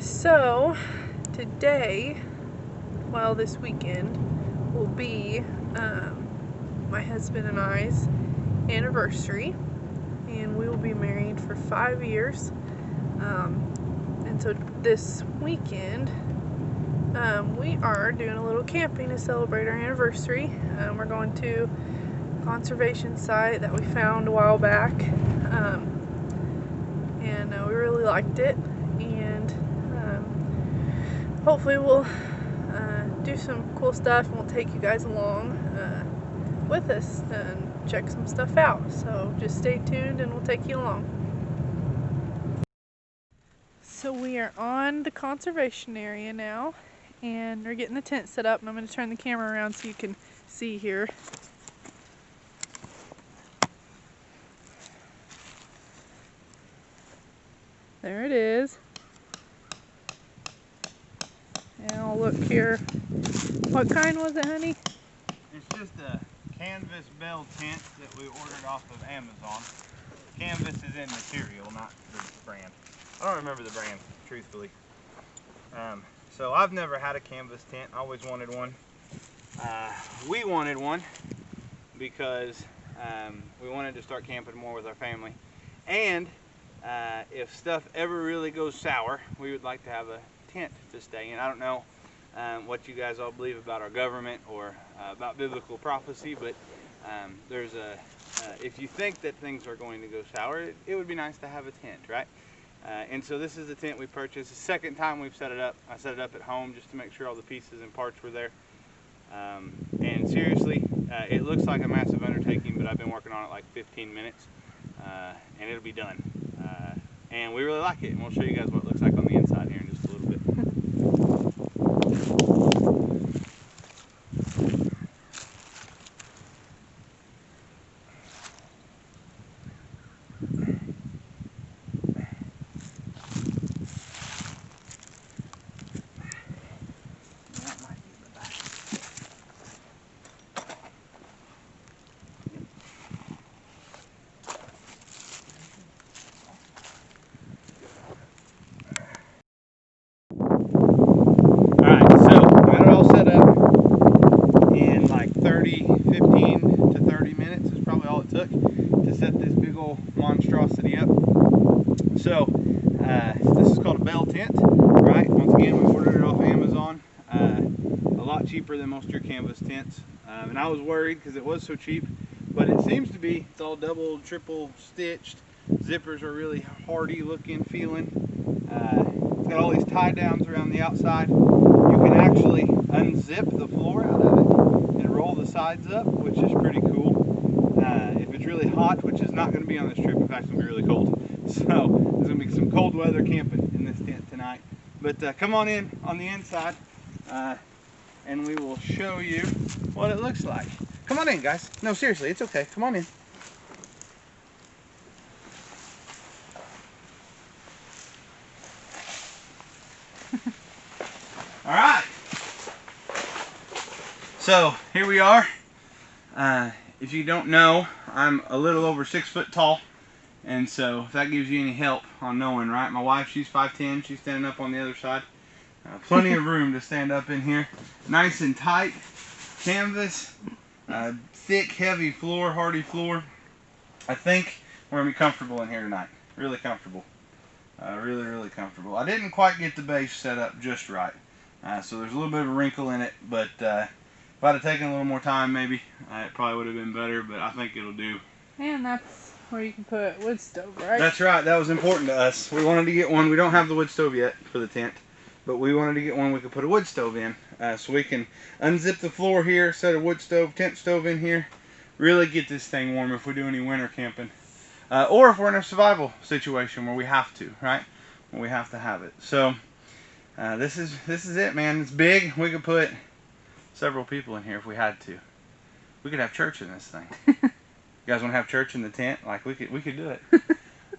So today, well, this weekend will be my husband and I's anniversary, and we will be married for 5 years. And so this weekend we are doing a little camping to celebrate our anniversary. We're going to a conservation site that we found a while back, and we really liked it, and hopefully we'll do some cool stuff, and we'll take you guys along with us and check some stuff out. So just stay tuned and we'll take you along. So we are on the conservation area now, and we're getting the tent set up, and I'm going to turn the camera around so you can see here. There it is. And I'll look here. What kind was it, honey? It's just a canvas bell tent that we ordered off of Amazon. Canvas is in material, not the brand. I don't remember the brand, truthfully. So I've never had a canvas tent. I always wanted one. We wanted one because we wanted to start camping more with our family. And if stuff ever really goes sour, we would like to have a tent to stay in. I don't know what you guys all believe about our government or about biblical prophecy, but there's a if you think that things are going to go sour, it would be nice to have a tent, right? And so this is the tent we purchased. The second time we've set it up. I set it up at home just to make sure all the pieces and parts were there. And seriously, it looks like a massive undertaking, but I've been working on it like 15 minutes, and it'll be done. And we really like it, and we'll show you guys what it looks like on the inside here in just a little bit. Monstrosity up. So this is called a bell tent, right? Once again, we ordered it off Amazon. A lot cheaper than most of your canvas tents, and I was worried because it was so cheap, but it seems to be. It's all double, triple stitched. Zippers are really hardy looking, feeling. It's got all these tie downs around the outside. You can actually unzip the floor out of it and roll the sides up, which is pretty cool. If it's really hot, which is not going to be on this trip, in fact it's going to be really cold. So there's going to be some cold weather camping in this tent tonight. But come on in on the inside and we will show you what it looks like. Come on in, guys. No, seriously, it's okay. Come on in. All right. So here we are. If you don't know, I'm a little over 6 foot tall, and so if that gives you any help on knowing, right? My wife, she's 5'10", she's standing up on the other side. Plenty of room to stand up in here. Nice and tight canvas, thick, heavy floor, hardy floor. I think we're gonna be comfortable in here tonight. Really comfortable. Really, really comfortable. I didn't quite get the base set up just right, so there's a little bit of a wrinkle in it, but if I'd have taken a little more time, maybe it probably would have been better, but I think it'll do. And that's where you can put wood stove, right? That's right. That was important to us. We wanted to get one. We don't have the wood stove yet for the tent, but we wanted to get one we could put a wood stove in, so we can unzip the floor here, set a wood stove, tent stove in here, really get this thing warm if we do any winter camping, or if we're in a survival situation where we have to, right? When we have to have it. So this is it, man. It's big. We could put several people in here if we had to. We could have church in this thing. You guys want to have church in the tent? Like we could do it.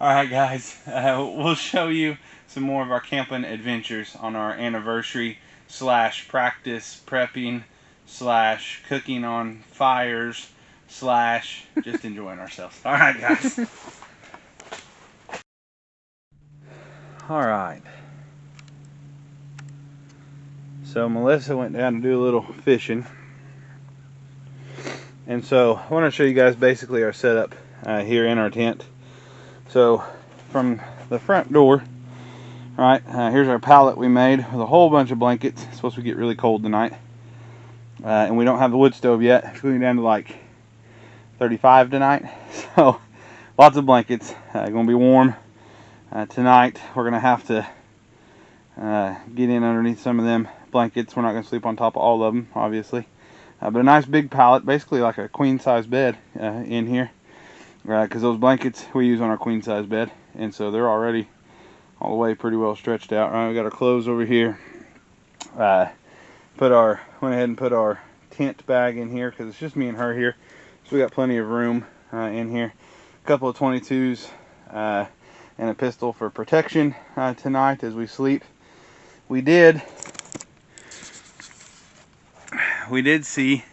All right, guys. We'll show you some more of our camping adventures on our anniversary / practice prepping / cooking on fires / just enjoying ourselves. All right, guys. All right. So Melissa went down to do a little fishing. And so I want to show you guys basically our setup here in our tent. So from the front door, right, here's our pallet we made with a whole bunch of blankets. It's supposed to get really cold tonight. And we don't have the wood stove yet. It's going down to like 35 tonight. So lots of blankets. Going to be warm tonight. We're going to have to get in underneath some of them blankets. We're not going to sleep on top of all of them, obviously. But a nice big pallet, basically like a queen size bed in here. Because those blankets we use on our queen size bed. And so they're already all the way pretty well stretched out. Right, we got our clothes over here. Went ahead and put our tent bag in here because it's just me and her here. So we got plenty of room in here. A couple of 22s and a pistol for protection tonight as we sleep. We did see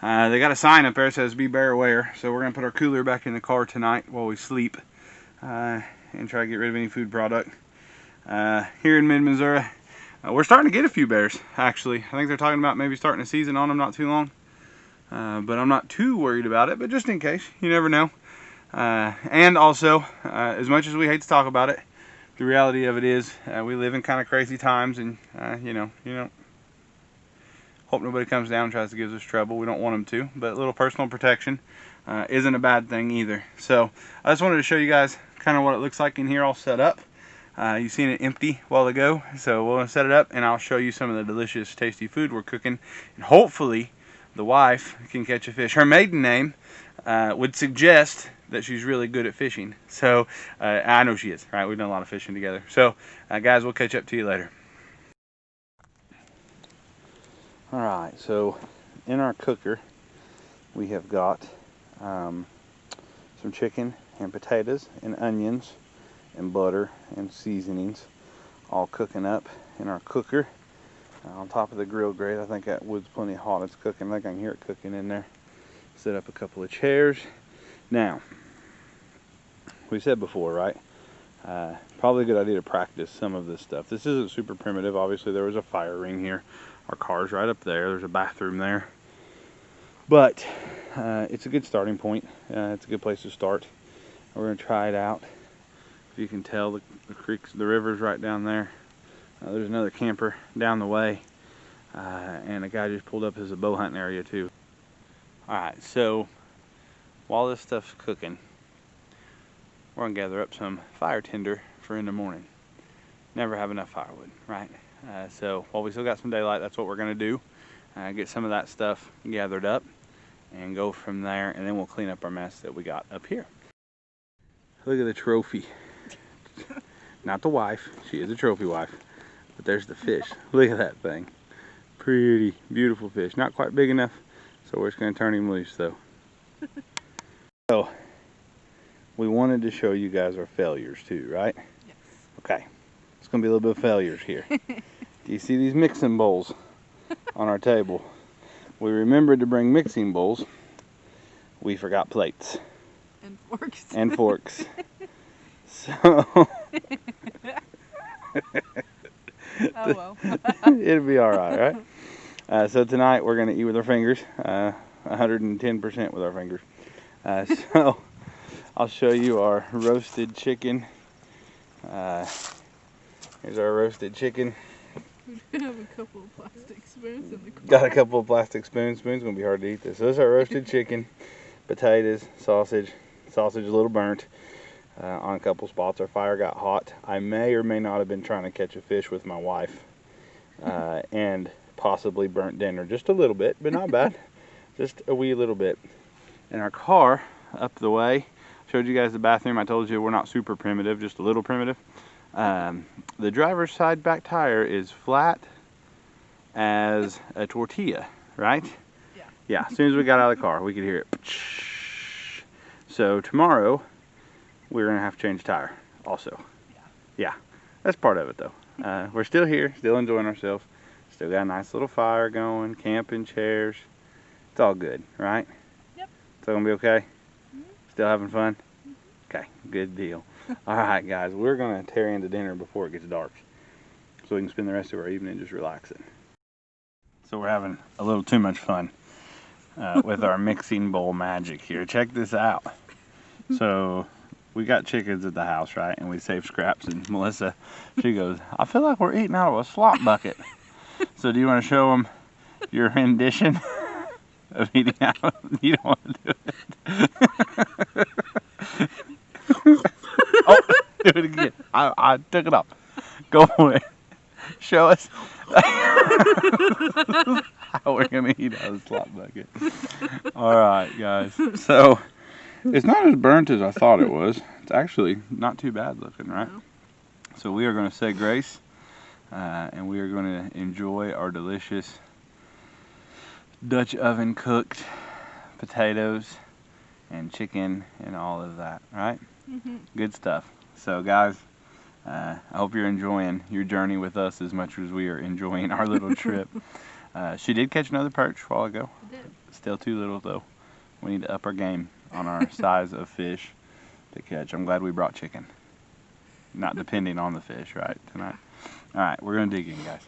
they got a sign up there that says be bear aware, so we're gonna put our cooler back in the car tonight while we sleep and try to get rid of any food product. Here in mid-Missouri, we're starting to get a few bears, actually. I think they're talking about maybe starting a season on them not too long, but I'm not too worried about it, but just in case, you never know. And also, as much as we hate to talk about it, the reality of it is we live in kind of crazy times, and you know, hope nobody comes down and tries to give us trouble. We don't want them to, but a little personal protection isn't a bad thing either. So I just wanted to show you guys kind of what it looks like in here all set up. You've seen it empty a while ago, so we'll set it up and I'll show you some of the delicious, tasty food we're cooking. And hopefully the wife can catch a fish. Her maiden name would suggest that she's really good at fishing. So I know she is, right? We've done a lot of fishing together. So guys, we'll catch up to you later. Alright, so in our cooker we have got some chicken and potatoes and onions and butter and seasonings all cooking up in our cooker on top of the grill grate. I think that wood's plenty hot. It's cooking. I think I can hear it cooking in there. Set up a couple of chairs. Now, we said before, right? Probably a good idea to practice some of this stuff. This isn't super primitive. Obviously, there was a fire ring here. Our car's right up there. There's a bathroom there. But it's a good starting point. It's a good place to start. We're going to try it out. If you can tell, the creek's, the river's right down there. There's another camper down the way. And a guy just pulled up as a bow hunting area too. Alright, so while this stuff's cooking, we're going to gather up some fire tinder for in the morning. Never have enough firewood, right? So while we still got some daylight, that's what we're going to do. Get some of that stuff gathered up and go from there, and then we'll clean up our mess that we got up here. Look at the trophy. Not the wife, she is a trophy wife, but there's the fish. Look at that thing. Pretty beautiful fish. Not quite big enough, so we're just going to turn him loose though. So we wanted to show you guys our failures too, right? Yes. Okay, it's going to be a little bit of failures here. Do you see these mixing bowls on our table? We remembered to bring mixing bowls. We forgot plates. And forks. And forks. So Oh well. it'll be alright, right? So tonight we're going to eat with our fingers. 110% with our fingers. So I'll show you our roasted chicken. Here's our roasted chicken. We have a couple of plastic spoons in the car. Got a couple of plastic spoons. Spoon's going to be hard to eat this. So this is our roasted chicken, potatoes, sausage. Sausage a little burnt on a couple spots. Our fire got hot. I may or may not have been trying to catch a fish with my wife and possibly burnt dinner just a little bit, but not bad. Just a wee little bit. In our car up the way, showed you guys the bathroom. I told you we're not super primitive, just a little primitive. The driver's side back tire is flat as a tortilla, right? Yeah. Yeah, as soon as we got out of the car, we could hear it. So tomorrow, we're going to have to change the tire also. Yeah, that's part of it though. We're still here, still enjoying ourselves. Still got a nice little fire going, camping chairs. It's all good, right? Yep. It's all going to be okay? Mm-hmm. Still having fun? Okay, good deal. Alright guys, we're going to tear into dinner before it gets dark, so we can spend the rest of our evening just relaxing. So we're having a little too much fun with our mixing bowl magic here. Check this out. So we got chickens at the house, right? And we saved scraps. And Melissa, she goes, I feel like we're eating out of a slop bucket. So do you want to show them your rendition of eating out? You don't want to do it. Oh, do it again. I took it off. Go for it. Show us how we're gonna eat out of the slop bucket. Alright guys, so it's not as burnt as I thought it was. It's actually not too bad looking, right? No. So we are going to say grace and we are going to enjoy our delicious Dutch oven cooked potatoes and chicken and all of that, right? Good stuff. So guys, I hope you're enjoying your journey with us as much as we are enjoying our little trip. She did catch another perch a while ago. I did. Still too little though. We need to up our game on our size of fish to catch. I'm glad we brought chicken. Not depending on the fish, right, tonight. Alright, we're going to dig in, guys.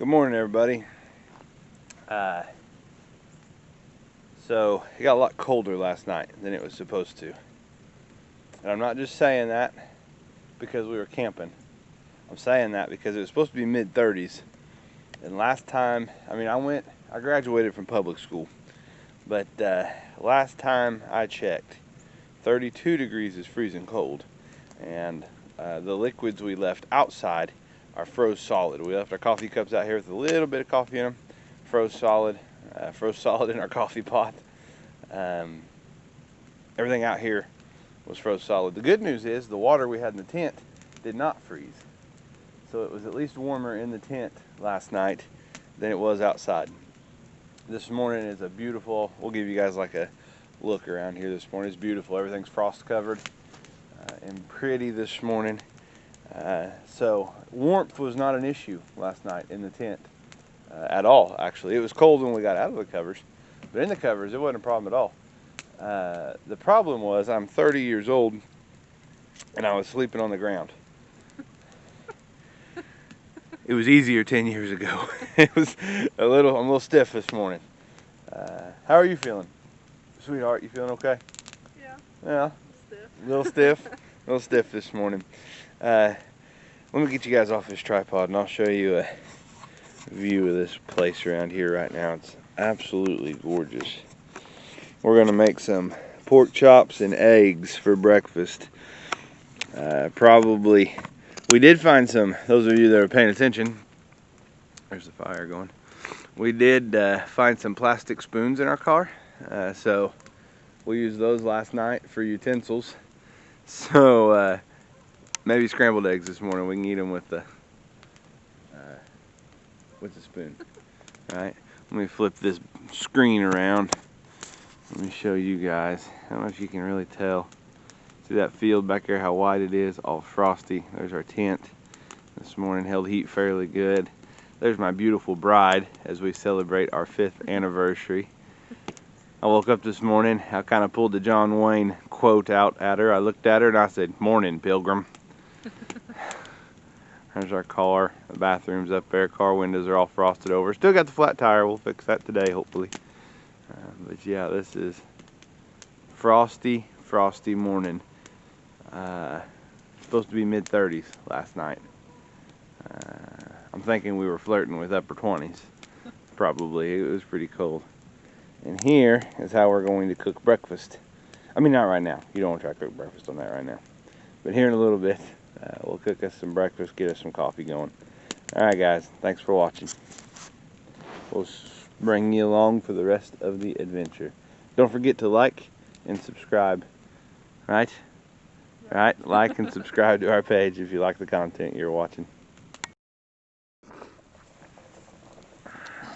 Good morning, everybody. So it got a lot colder last night than it was supposed to. And I'm not just saying that because we were camping. I'm saying that because it was supposed to be mid-30s. And last time, I graduated from public school. But last time I checked, 32 degrees is freezing cold. And the liquids we left outside are froze solid. We left our coffee cups out here with a little bit of coffee in them. Froze solid in our coffee pot. Everything out here was froze solid. The good news is the water we had in the tent did not freeze. So it was at least warmer in the tent last night than it was outside. This morning is a beautiful, we'll give you guys like a look around here this morning. It's beautiful. Everything's frost covered and pretty this morning. So warmth was not an issue last night in the tent at all, actually. It was cold when we got out of the covers, but in the covers it wasn't a problem at all. The problem was I'm 30 years old and I was sleeping on the ground. It was easier 10 years ago. I'm a little stiff this morning. How are you feeling? Sweetheart, you feeling okay? Yeah. Yeah. Stiff. A little stiff? A little stiff this morning. Let me get you guys off this tripod and I'll show you a view of this place around here right now. It's absolutely gorgeous. We're gonna make some pork chops and eggs for breakfast. Probably, we did find some, those of you that are paying attention, there's the fire going. We did find some plastic spoons in our car. So we used those last night for utensils. So maybe scrambled eggs this morning. We can eat them with the spoon. All right. Let me flip this screen around. Let me show you guys. I don't know if you can really tell. See that field back there, how wide it is, all frosty. There's our tent. This morning held heat fairly good. There's my beautiful bride as we celebrate our 5th anniversary. I woke up this morning, I kind of pulled the John Wayne quote out at her. I looked at her and I said, "Morning, Pilgrim." There's our car. The bathroom's up there. Car windows are all frosted over. Still got the flat tire. We'll fix that today, hopefully. But yeah, this is frosty morning. Supposed to be mid-30s last night. I'm thinking we were flirting with upper 20s. Probably. It was pretty cold. And here is how we're going to cook breakfast. I mean, not right now. You don't want to try to cook breakfast on that right now. But here in a little bit, we'll cook us some breakfast, get us some coffee going. Alright guys, thanks for watching. We'll bring you along for the rest of the adventure. Don't forget to like and subscribe. Right? Right? Like and subscribe to our page if you like the content you're watching.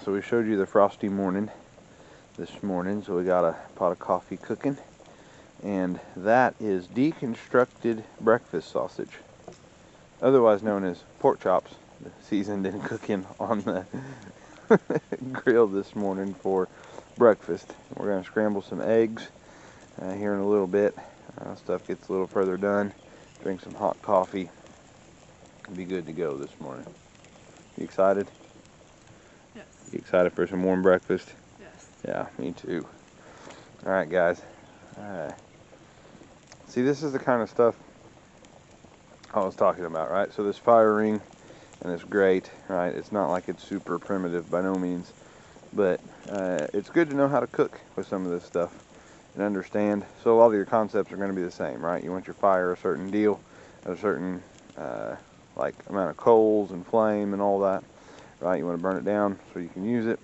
So we showed you the frosty morning this morning, so we got a pot of coffee cooking. And that is deconstructed breakfast sausage, otherwise known as pork chops, seasoned and cooking on the grill this morning for breakfast. We're going to scramble some eggs here in a little bit. Stuff gets a little further done. Drink some hot coffee. Be good to go this morning. You excited? Yes. You excited for some warm breakfast? Yes. Yeah, me too. Alright guys. See, this is the kind of stuff I was talking about, right? So this fire ring and this grate, right? It's not like it's super primitive by no means, but it's good to know how to cook with some of this stuff and understand. So a lot of your concepts are going to be the same, right? You want your fire a certain deal, at a certain like amount of coals and flame and all that, right? You want to burn it down so you can use it.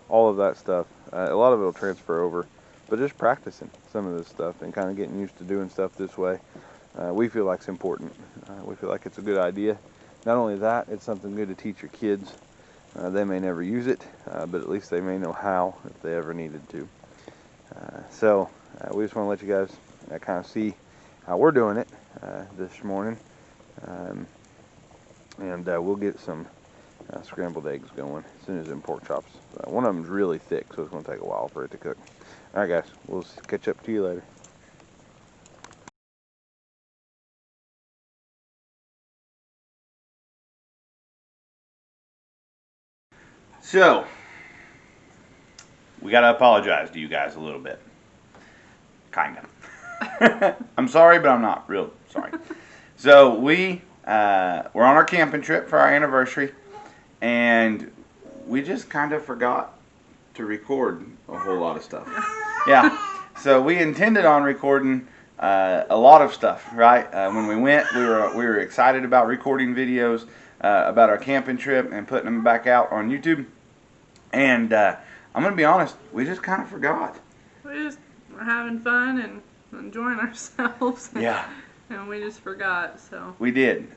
All of that stuff. A lot of it will transfer over, but just practicing some of this stuff and kind of getting used to doing stuff this way, we feel like it's important. We feel like it's a good idea. Not only that, it's something good to teach your kids. They may never use it, but at least they may know how if they ever needed to. So we just want to let you guys kind of see how we're doing it this morning. And we'll get some scrambled eggs going as soon as them pork chops. One of them's really thick, so it's going to take a while for it to cook. Alright guys, we'll catch up to you later. So, we got to apologize to you guys a little bit. Kind of. I'm sorry, but I'm not real sorry. So, we're on our camping trip for our anniversary, and we just kind of forgot to record a whole lot of stuff. Yeah. So, we intended on recording a lot of stuff, right? When we went, we were excited about recording videos about our camping trip and putting them back out on YouTube. And I'm going to be honest, we just kind of forgot. We just were having fun and enjoying ourselves. Yeah. And we just forgot, so. We did.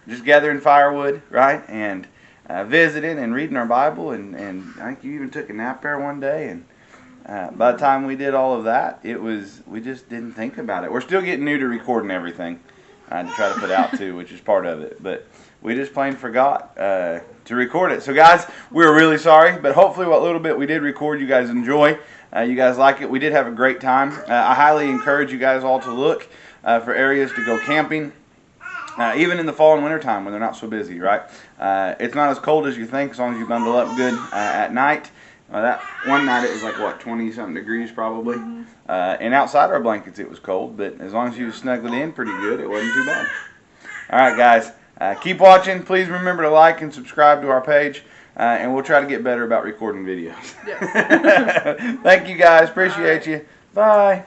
Just gathering firewood, right? And visiting and reading our Bible. And I think you even took a nap there one day. And by the time we did all of that, we just didn't think about it. We're still getting new to recording everything to try to put out too, which is part of it. But we just plain forgot to record it. So guys, we're really sorry, but hopefully what little bit we did record, you guys enjoy. You guys like it. We did have a great time. I highly encourage you guys all to look for areas to go camping, even in the fall and winter time when they're not so busy, right? It's not as cold as you think as long as you bundle up good at night. That one night it was like, what, 20-something degrees probably. Mm-hmm. And outside our blankets it was cold, but as long as you snuggled in pretty good, it wasn't too bad. All right, guys, keep watching. Please remember to like and subscribe to our page, and we'll try to get better about recording videos. Yes. Thank you, guys. Appreciate you. Bye.